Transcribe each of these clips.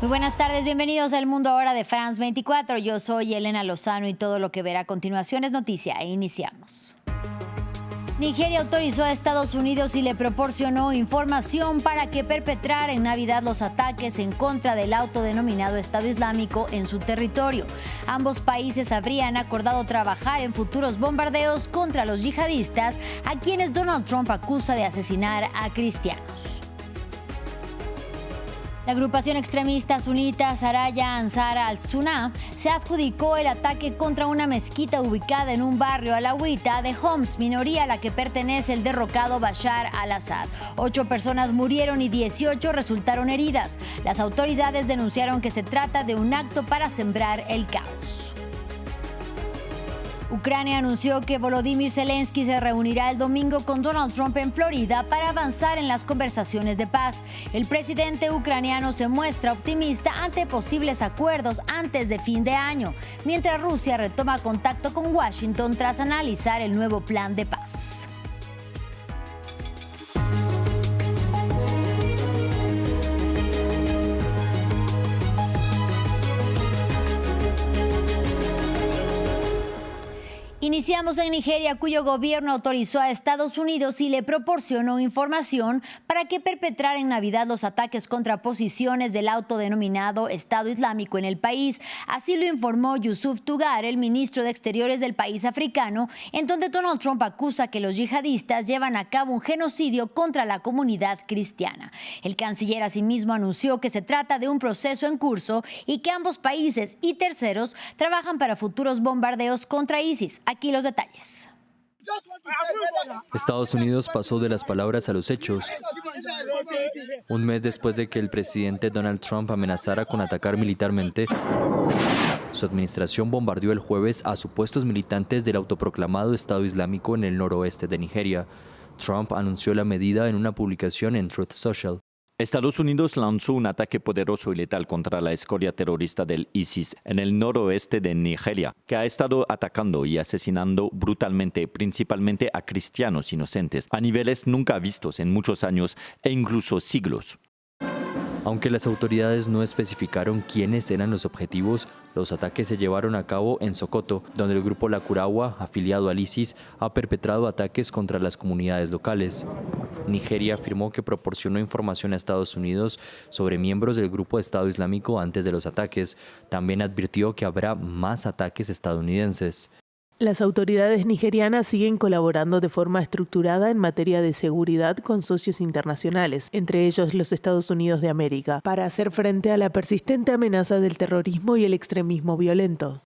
Muy buenas tardes, bienvenidos al Mundo Ahora de France 24. Yo soy Elena Lozano y todo lo que verá a continuación es noticia e iniciamos. Nigeria autorizó a Estados Unidos y le proporcionó información para que perpetrara en Navidad los ataques en contra del autodenominado Estado Islámico en su territorio. Ambos países habrían acordado trabajar en futuros bombardeos contra los yihadistas, a quienes Donald Trump acusa de asesinar a cristianos. La agrupación extremista sunita Saraya Ansar al-Sunnah se adjudicó el ataque contra una mezquita ubicada en un barrio alawita de Homs, minoría a la que pertenece el derrocado Bashar al-Assad. 8 personas murieron y 18 resultaron heridas. Las autoridades denunciaron que se trata de un acto para sembrar el caos. Ucrania anunció que Volodymyr Zelensky se reunirá el domingo con Donald Trump en Florida para avanzar en las conversaciones de paz. El presidente ucraniano se muestra optimista ante posibles acuerdos antes de fin de año, mientras Rusia retoma contacto con Washington tras analizar el nuevo plan de paz. Iniciamos en Nigeria, cuyo gobierno autorizó a Estados Unidos y le proporcionó información para que perpetrara en Navidad los ataques contra posiciones del autodenominado Estado Islámico en el país. Así lo informó Yusuf Tugar, el ministro de Exteriores del país africano, en donde Donald Trump acusa que los yihadistas llevan a cabo un genocidio contra la comunidad cristiana. El canciller asimismo anunció que se trata de un proceso en curso y que ambos países y terceros trabajan para futuros bombardeos contra ISIS. Aquí los detalles. Estados Unidos pasó de las palabras a los hechos. Un mes después de que el presidente Donald Trump amenazara con atacar militarmente, su administración bombardeó el jueves a supuestos militantes del autoproclamado Estado Islámico en el noroeste de Nigeria. Trump anunció la medida en una publicación en Truth Social. Estados Unidos lanzó un ataque poderoso y letal contra la escoria terrorista del ISIS en el noroeste de Nigeria, que ha estado atacando y asesinando brutalmente, principalmente a cristianos inocentes, a niveles nunca vistos en muchos años e incluso siglos. Aunque las autoridades no especificaron quiénes eran los objetivos, los ataques se llevaron a cabo en Sokoto, donde el grupo Lakurawa, afiliado al ISIS, ha perpetrado ataques contra las comunidades locales. Nigeria afirmó que proporcionó información a Estados Unidos sobre miembros del grupo Estado Islámico antes de los ataques. También advirtió que habrá más ataques estadounidenses. Las autoridades nigerianas siguen colaborando de forma estructurada en materia de seguridad con socios internacionales, entre ellos los Estados Unidos de América, para hacer frente a la persistente amenaza del terrorismo y el extremismo violento.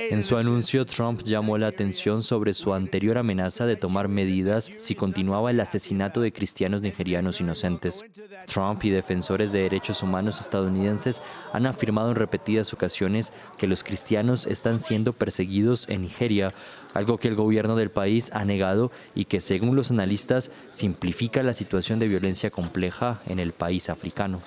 En su anuncio, Trump llamó la atención sobre su anterior amenaza de tomar medidas si continuaba el asesinato de cristianos nigerianos inocentes. Trump y defensores de derechos humanos estadounidenses han afirmado en repetidas ocasiones que los cristianos están siendo perseguidos en Nigeria, algo que el gobierno del país ha negado y que, según los analistas, simplifica la situación de violencia compleja en el país africano.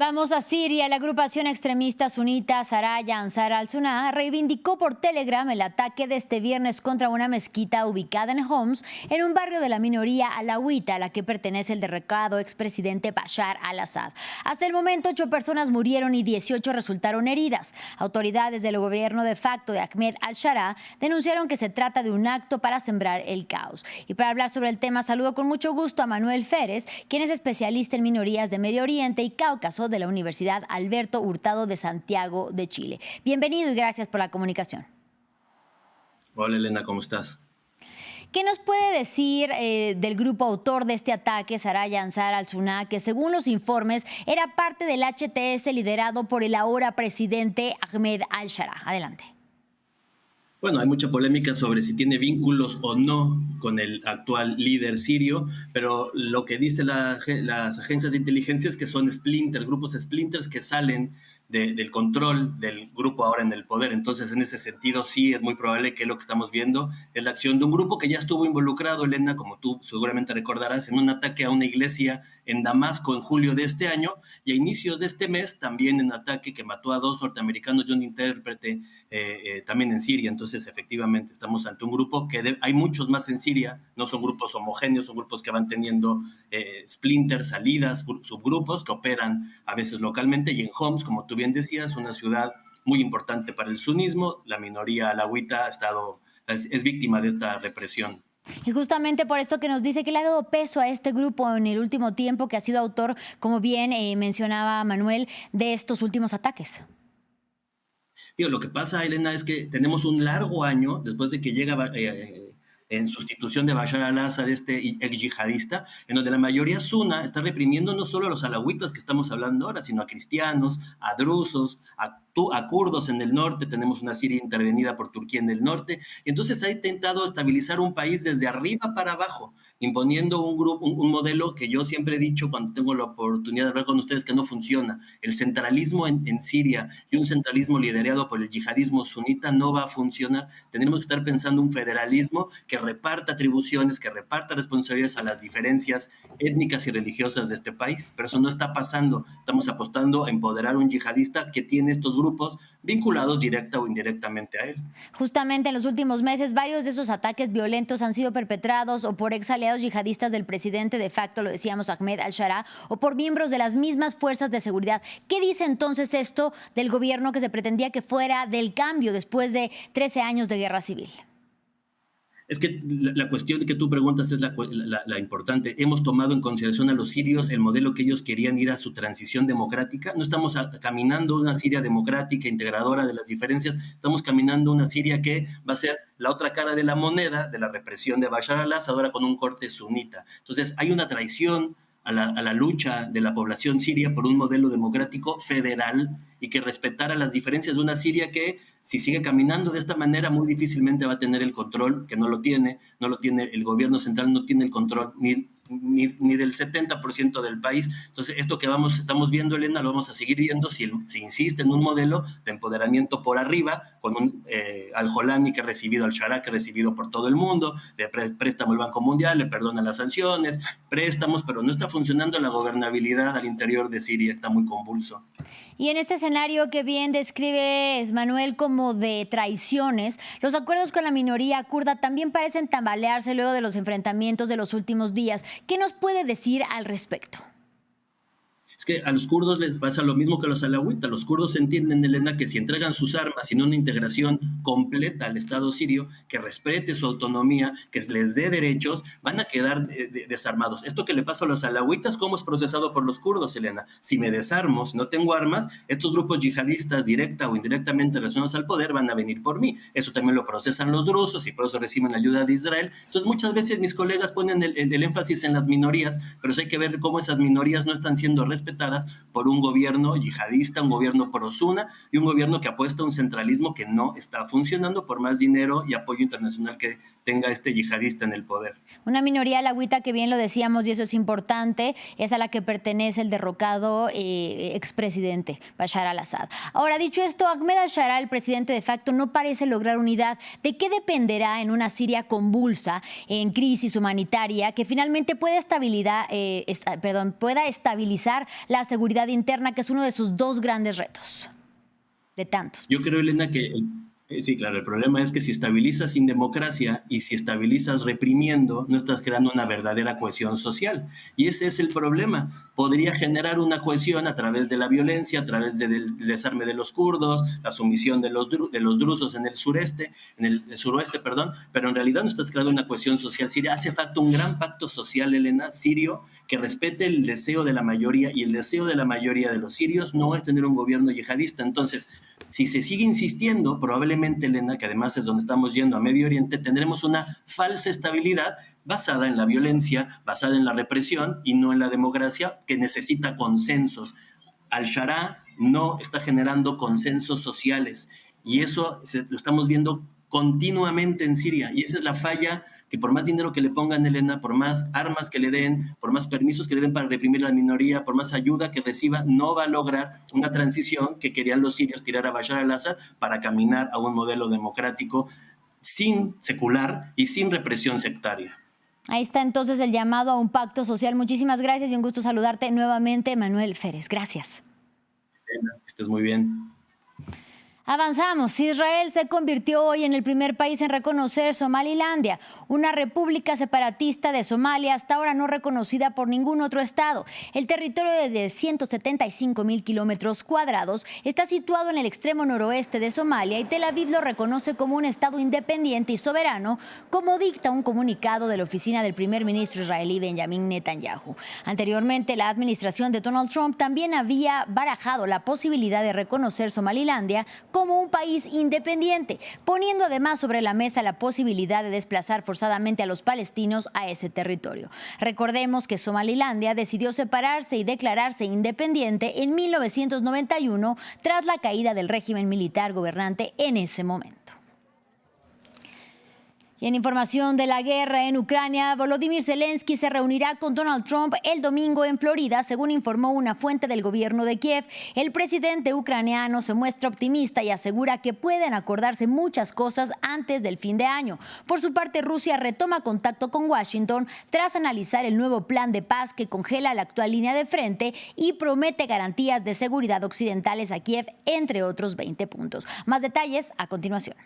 Vamos a Siria. La agrupación extremista sunita Saraya Ansar al-Sunnah reivindicó por Telegram el ataque de este viernes contra una mezquita ubicada en Homs, en un barrio de la minoría alawita a la que pertenece el derrocado expresidente Bashar al-Assad. Hasta el momento, 8 personas murieron y 18 resultaron heridas. Autoridades del gobierno de facto de Ahmed al-Sharaa denunciaron que se trata de un acto para sembrar el caos. Y para hablar sobre el tema, saludo con mucho gusto a Manuel Férez, quien es especialista en minorías de Medio Oriente y Cáucaso de la Universidad Alberto Hurtado de Santiago de Chile. Bienvenido y gracias por la comunicación. Hola Elena, ¿cómo estás? ¿Qué nos puede decir del grupo autor de este ataque, Saraya Ansar al-Sunnah, que según los informes era parte del HTS liderado por el ahora presidente Ahmed al-Sharaa? Adelante. Bueno, hay mucha polémica sobre si tiene vínculos o no con el actual líder sirio, pero lo que dicen las agencias de inteligencia es que son grupos splinters que salen del control del grupo ahora en el poder. Entonces, en ese sentido, sí es muy probable que lo que estamos viendo es la acción de un grupo que ya estuvo involucrado, Elena, como tú seguramente recordarás, en un ataque a una iglesia en Damasco en julio de este año, y a inicios de este mes también en un ataque que mató a 2 norteamericanos y un intérprete también en Siria. Entonces, efectivamente, estamos ante un grupo que hay muchos más en Siria, no son grupos homogéneos, son grupos que van teniendo splinters, salidas, subgrupos que operan a veces localmente, y en Homs, como tú bien decías, una ciudad muy importante para el sunismo, la minoría alawita es víctima de esta represión. Y justamente por esto que nos dice que le ha dado peso a este grupo en el último tiempo, que ha sido autor, como bien mencionaba Manuel, de estos últimos ataques. Digo, lo que pasa, Elena, es que tenemos un largo año después de que llega en sustitución de Bashar al-Assad, este ex yihadista, en donde la mayoría suna está reprimiendo no solo a los alawitas que estamos hablando ahora, sino a cristianos, a drusos, a kurdos en el norte. Tenemos una Siria intervenida por Turquía en el norte, y entonces ha intentado estabilizar un país desde arriba para abajo, imponiendo un modelo que yo siempre he dicho cuando tengo la oportunidad de hablar con ustedes que no funciona. El centralismo en Siria y un centralismo liderado por el yihadismo sunita no va a funcionar. Tenemos que estar pensando un federalismo que reparta atribuciones, que reparta responsabilidades a las diferencias étnicas y religiosas de este país, pero eso no está pasando. Estamos apostando a empoderar a un yihadista que tiene estos grupos vinculados directa o indirectamente a él. Justamente en los últimos meses, varios de esos ataques violentos han sido perpetrados o por ex aliados yihadistas del presidente de facto, lo decíamos, Ahmed al-Sharaa, o por miembros de las mismas fuerzas de seguridad. ¿Qué dice entonces esto del gobierno que se pretendía que fuera del cambio después de 13 años de guerra civil? Es que la cuestión que tú preguntas es la importante. Hemos tomado en consideración a los sirios, el modelo que ellos querían ir a su transición democrática. No estamos caminando una Siria democrática, integradora de las diferencias. Estamos caminando una Siria que va a ser la otra cara de la moneda de la represión de Bashar al-Assad, ahora con un corte sunita. Entonces, hay una traición a la lucha de la población siria por un modelo democrático federal y que respetara las diferencias de una Siria que, si sigue caminando de esta manera, muy difícilmente va a tener el control, que no lo tiene el gobierno central, no tiene el control ni del 70% del país. Entonces, esto que estamos viendo, Elena, lo vamos a seguir viendo si insiste en un modelo de empoderamiento por arriba, con un al-Jolani que ha recibido, al-Sharaa que ha recibido por todo el mundo, le préstamo el Banco Mundial, le perdona las sanciones, préstamos, pero no está funcionando la gobernabilidad al interior de Siria, está muy convulso. Y en este escenario que bien describe Manuel como de traiciones, los acuerdos con la minoría kurda también parecen tambalearse luego de los enfrentamientos de los últimos días. ¿Qué nos puede decir al respecto? Es que a los kurdos les pasa lo mismo que a los alawitas. Los kurdos entienden, Elena, que si entregan sus armas sin una integración completa al Estado sirio, que respete su autonomía, que les dé derechos, van a quedar desarmados. Esto que le pasa a los alawitas, ¿cómo es procesado por los kurdos, Elena? Si me desarmo, si no tengo armas, estos grupos yihadistas directa o indirectamente relacionados al poder van a venir por mí. Eso también lo procesan los drusos y por eso reciben la ayuda de Israel. Entonces, muchas veces mis colegas ponen el énfasis en las minorías, pero hay que ver cómo esas minorías no están siendo respetadas por un gobierno yihadista, un gobierno pro-suna y un gobierno que apuesta a un centralismo que no está funcionando por más dinero y apoyo internacional que tenga este yihadista en el poder. Una minoría alawita que bien lo decíamos, y eso es importante, es a la que pertenece el derrocado expresidente Bashar al-Assad. Ahora, dicho esto, Ahmed al-Sharaa, el presidente de facto, no parece lograr unidad. ¿De qué dependerá en una Siria convulsa, en crisis humanitaria, que finalmente pueda estabilizar la seguridad interna, que es uno de sus dos grandes retos, de tantos? Yo creo, Elena, que sí, claro, el problema es que si estabilizas sin democracia y si estabilizas reprimiendo, no estás creando una verdadera cohesión social. Y ese es el problema. Podría generar una cohesión a través de la violencia, a través del desarme de los kurdos, la sumisión de los drusos en el suroeste, pero en realidad no estás creando una cohesión social siria. Hace falta un gran pacto social, Elena, sirio, que respete el deseo de la mayoría, y el deseo de la mayoría de los sirios no es tener un gobierno yihadista. Entonces, si se sigue insistiendo, probablemente, Elena, que además es donde estamos yendo a Medio Oriente, tendremos una falsa estabilidad basada en la violencia, basada en la represión y no en la democracia, que necesita consensos. Al-Sharaa no está generando consensos sociales y eso lo estamos viendo continuamente en Siria, y esa es la falla que por más dinero que le pongan, Elena, por más armas que le den, por más permisos que le den para reprimir a la minoría, por más ayuda que reciba, no va a lograr una transición que querían los sirios tirar a Bashar al-Assad para caminar a un modelo democrático sin secular y sin represión sectaria. Ahí está entonces el llamado a un pacto social. Muchísimas gracias y un gusto saludarte nuevamente, Manuel Férez. Gracias. Elena, que estés muy bien. Avanzamos. Israel se convirtió hoy en el primer país en reconocer Somalilandia, una república separatista de Somalia hasta ahora no reconocida por ningún otro estado. El territorio de 175,000 kilómetros cuadrados está situado en el extremo noroeste de Somalia y Tel Aviv lo reconoce como un estado independiente y soberano, como dicta un comunicado de la oficina del primer ministro israelí Benjamin Netanyahu. Anteriormente, la administración de Donald Trump también había barajado la posibilidad de reconocer Somalilandia como un país independiente, poniendo además sobre la mesa la posibilidad de desplazar forzadamente a los palestinos a ese territorio. Recordemos que Somalilandia decidió separarse y declararse independiente en 1991 tras la caída del régimen militar gobernante en ese momento. Y en información de la guerra en Ucrania, Volodymyr Zelensky se reunirá con Donald Trump el domingo en Florida, según informó una fuente del gobierno de Kiev. El presidente ucraniano se muestra optimista y asegura que pueden acordarse muchas cosas antes del fin de año. Por su parte, Rusia retoma contacto con Washington tras analizar el nuevo plan de paz que congela la actual línea de frente y promete garantías de seguridad occidentales a Kiev, entre otros 20 puntos. Más detalles a continuación.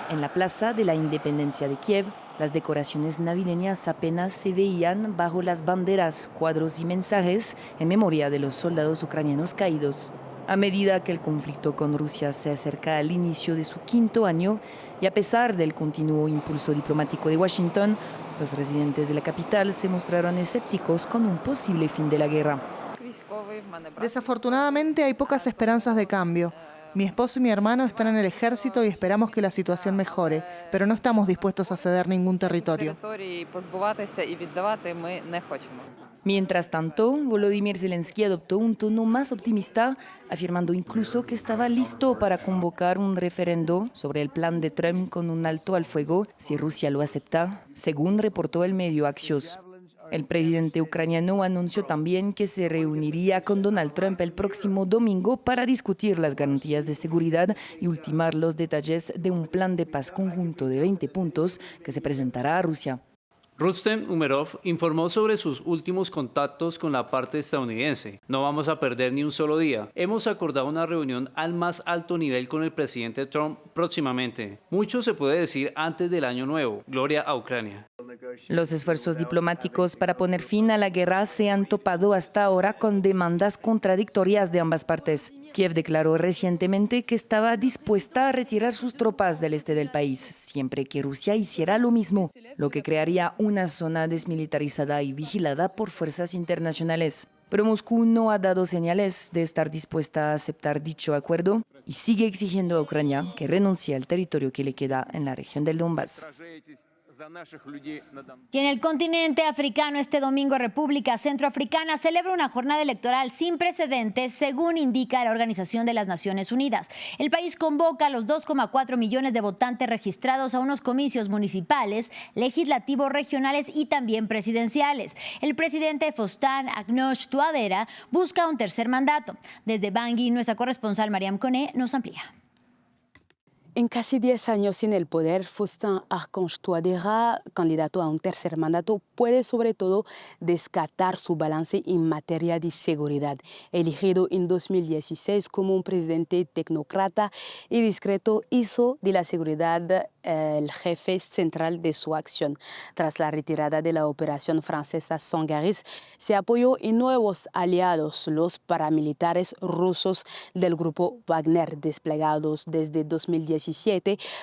En la Plaza de la Independencia de Kiev, las decoraciones navideñas apenas se veían bajo las banderas, cuadros y mensajes en memoria de los soldados ucranianos caídos. A medida que el conflicto con Rusia se acerca al inicio de su quinto año y a pesar del continuo impulso diplomático de Washington, los residentes de la capital se mostraron escépticos con un posible fin de la guerra. Desafortunadamente hay pocas esperanzas de cambio. Mi esposo y mi hermano están en el ejército y esperamos que la situación mejore, pero no estamos dispuestos a ceder ningún territorio. Mientras tanto, Volodymyr Zelensky adoptó un tono más optimista, afirmando incluso que estaba listo para convocar un referendo sobre el plan de Trump con un alto al fuego si Rusia lo acepta, según reportó el medio Axios. El presidente ucraniano anunció también que se reuniría con Donald Trump el próximo domingo para discutir las garantías de seguridad y ultimar los detalles de un plan de paz conjunto de 20 puntos que se presentará a Rusia. Rustem Umerov informó sobre sus últimos contactos con la parte estadounidense. No vamos a perder ni un solo día. Hemos acordado una reunión al más alto nivel con el presidente Trump próximamente. Mucho se puede decir antes del año nuevo. Gloria a Ucrania. Los esfuerzos diplomáticos para poner fin a la guerra se han topado hasta ahora con demandas contradictorias de ambas partes. Kiev declaró recientemente que estaba dispuesta a retirar sus tropas del este del país, siempre que Rusia hiciera lo mismo, lo que crearía una zona desmilitarizada y vigilada por fuerzas internacionales. Pero Moscú no ha dado señales de estar dispuesta a aceptar dicho acuerdo y sigue exigiendo a Ucrania que renuncie al territorio que le queda en la región del Donbass. Y en el continente africano, este domingo República Centroafricana celebra una jornada electoral sin precedentes, según indica la Organización de las Naciones Unidas. El país convoca a los 2,4 millones de votantes registrados a unos comicios municipales, legislativos, regionales y también presidenciales. El presidente Faustin Archange Touadéra busca un tercer mandato. Desde Bangui, nuestra corresponsal Mariam Koné nos amplía. En casi 10 años en el poder, Faustin Archange Touadéra, candidato a un tercer mandato, puede sobre todo descartar su balance en materia de seguridad. Elegido en 2016 como un presidente tecnócrata y discreto, hizo de la seguridad el jefe central de su acción. Tras la retirada de la operación francesa Sangaris, se apoyó en nuevos aliados, los paramilitares rusos del grupo Wagner, desplegados desde 2017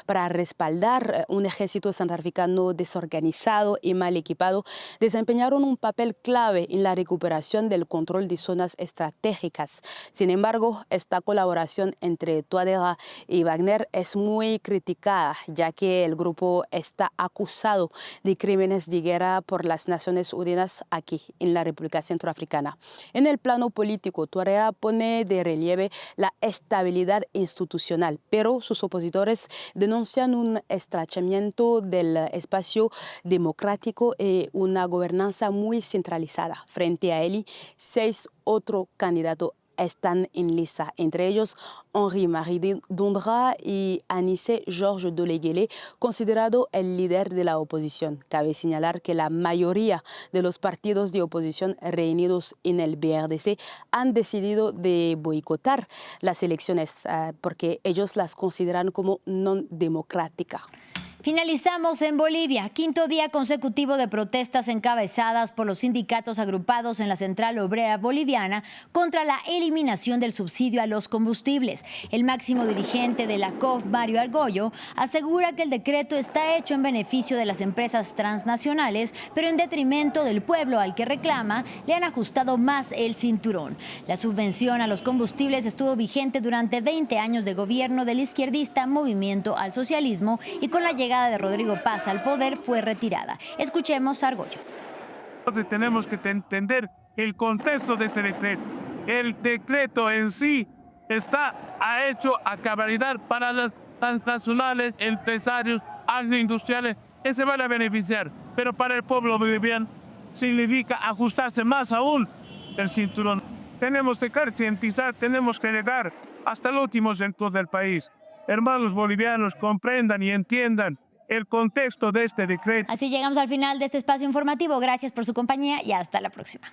para respaldar un ejército centroafricano desorganizado y mal equipado. Desempeñaron un papel clave en la recuperación del control de zonas estratégicas. Sin embargo, esta colaboración entre Touadéra y Wagner es muy criticada, ya que el grupo está acusado de crímenes de guerra por las Naciones Unidas aquí en la República Centroafricana. En el plano político, Touadéra pone de relieve la estabilidad institucional, pero sus opositores opositores denuncian un estrechamiento del espacio democrático y una gobernanza muy centralizada. Frente a él, 6 otros candidatos están en lista, entre ellos Henri-Marie Dondra y Anissé Georges Doleguele, considerado el líder de la oposición. Cabe señalar que la mayoría de los partidos de oposición reunidos en el BRDC han decidido de boicotar las elecciones porque ellos las consideran como no democráticas. Finalizamos en Bolivia, 5º día consecutivo de protestas encabezadas por los sindicatos agrupados en la Central Obrera Boliviana contra la eliminación del subsidio a los combustibles. El máximo dirigente de la COF, Mario Argollo, asegura que el decreto está hecho en beneficio de las empresas transnacionales, pero en detrimento del pueblo al que reclama, le han ajustado más el cinturón. La subvención a los combustibles estuvo vigente durante 20 años de gobierno del izquierdista Movimiento al Socialismo y con la llegada de Rodrigo Paz al poder fue retirada. Escuchemos a Argollo. Entonces tenemos que entender el contexto de ese decreto. El decreto en sí está hecho a cabalidad para las transnacionales, empresarios, agroindustriales, que se van a beneficiar. Pero para el pueblo boliviano significa ajustarse más aún el cinturón. Tenemos que concientizar, tenemos que llegar hasta el último sector del país. Hermanos bolivianos, comprendan y entiendan el contexto de este decreto. Así llegamos al final de este espacio informativo. Gracias por su compañía y hasta la próxima.